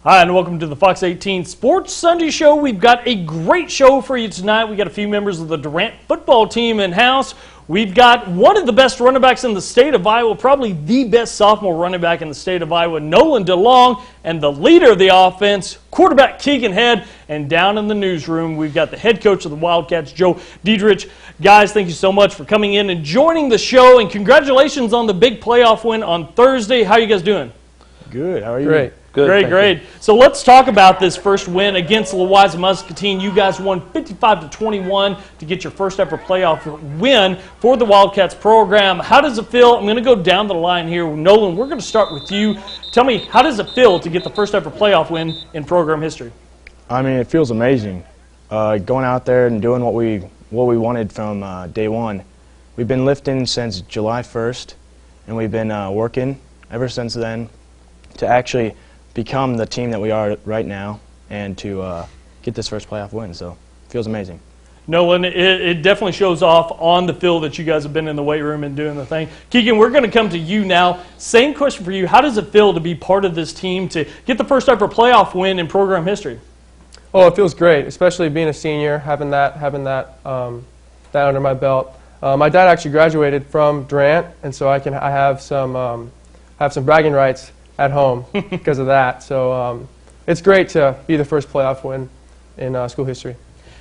Hi, and welcome to the Fox 18 Sports Sunday Show. We've got a great show for you tonight. We've got a few members of the Durant football team in-house. We've got one of the best running backs in the state of Iowa, probably the best sophomore running back in the state of Iowa, Nolan DeLong, and the leader of the offense, quarterback Keegan Head. And down in the newsroom, we've got the head coach of the Wildcats, Joe Diedrich. Guys, thank you so much for coming in and joining the show, and congratulations on the big playoff win on Thursday. How are you guys doing? Good. How are you? Great. Good, great. So let's talk about this first win against Louisa Muscatine. You guys won 55-21 to get your first ever playoff win for the Wildcats program. How does it feel? I'm going to go down the line here. Nolan, we're going to start with you. Tell me, how does it feel to get the first ever playoff win in program history? I mean, it feels amazing. Going out there and doing what we wanted from day one. We've been lifting since July 1st, and we've been working ever since then to actually become the team that we are right now and to get this first playoff win. So it feels amazing. Nolan, it definitely shows off on the field that you guys have been in the weight room and doing the thing. Keegan, we're going to come to you now. Same question for you. How does it feel to be part of this team to get the first ever playoff win in program history? Oh, it feels great, especially being a senior, having that under my belt. My dad actually graduated from Durant, and so I have some bragging rights at home because of that. So it's great to be the first playoff win in school history.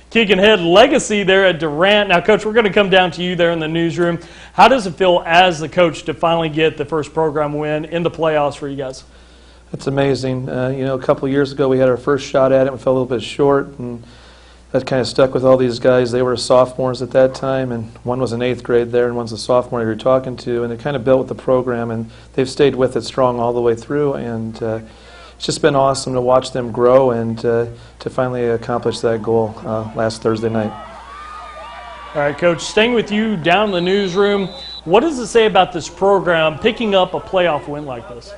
Keegan Head, legacy there at Durant. Now, Coach, we're going to come down to you there in the newsroom. How does it feel as the coach to finally get the first program win in the playoffs for you guys? It's amazing. A couple years ago we had our first shot at it. We fell a little bit short, and that kind of stuck with all these guys. They were sophomores at that time, and one was in 8th grade there, and one's a sophomore you were talking to, and it kind of built with the program, and they've stayed with it strong all the way through, and it's just been awesome to watch them grow and to finally accomplish that goal last Thursday night. All right, Coach, staying with you down in the newsroom, what does it say about this program picking up a playoff win like this?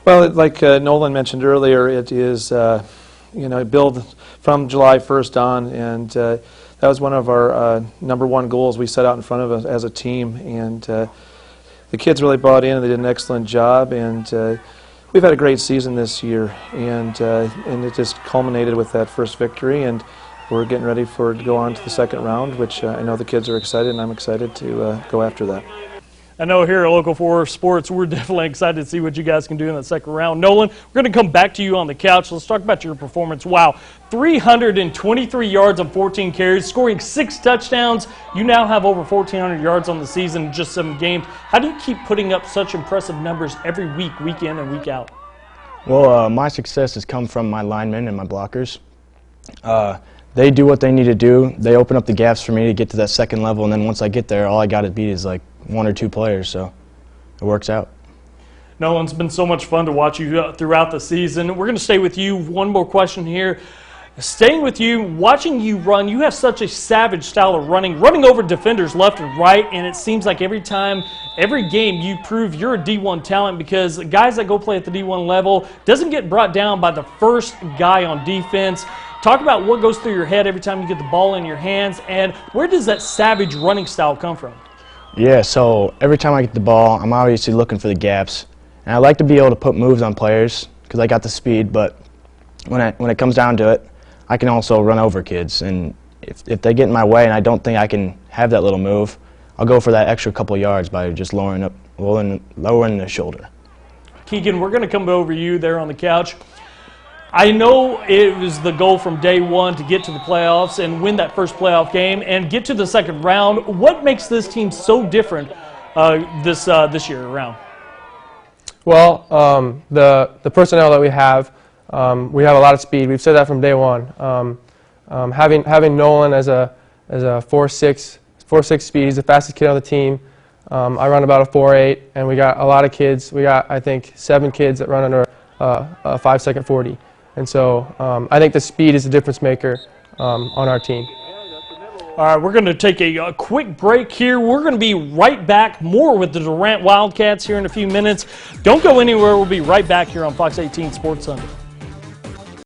Well, like Nolan mentioned earlier, it is build from July 1st on, and that was one of our number one goals we set out in front of us as a team, and the kids really bought in and they did an excellent job, and we've had a great season this year, and it just culminated with that first victory, and we're getting ready to go on to the second round, which I know the kids are excited, and I'm excited to go after that. I know here at Local 4 Sports, we're definitely excited to see what you guys can do in that second round. Nolan, we're going to come back to you on the couch. Let's talk about your performance. Wow, 323 yards on 14 carries, scoring 6 touchdowns. You now have over 1,400 yards on the season in just 7 games. How do you keep putting up such impressive numbers every week, week in and week out? Well, my success has come from my linemen and my blockers. They do what they need to do. They open up the gaps for me to get to that second level, and then once I get there, all I got to beat is like 1 or 2 players, so it works out. Nolan, it's been so much fun to watch you throughout the season. We're going to stay with you. One more question here. Staying with you, watching you run, you have such a savage style of running over defenders left and right, and it seems like every time, every game, you prove you're a D1 talent because guys that go play at the D1 level doesn't get brought down by the first guy on defense. Talk about what goes through your head every time you get the ball in your hands, and where does that savage running style come from? Yeah, so every time I get the ball, I'm obviously looking for the gaps. And I like to be able to put moves on players because I got the speed, but when it comes down to it, I can also run over kids. And if they get in my way and I don't think I can have that little move, I'll go for that extra couple yards by just lowering the shoulder. Keegan, we're going to come over you there on the couch. I know it was the goal from day one to get to the playoffs and win that first playoff game and get to the second round. What makes this team so different this year around? Well, the personnel that we have a lot of speed. We've said that from day one. Having Nolan as a 4.6 speed, he's the fastest kid on the team. I run about a 4.8, and we got a lot of kids. We got, I think, 7 kids that run under a 5-second 40. And so I think the speed is the difference maker on our team. All right, we're going to take a quick break here. We're going to be right back, more with the Durant Wildcats here in a few minutes. Don't go anywhere. We'll be right back here on Fox 18 Sports Sunday.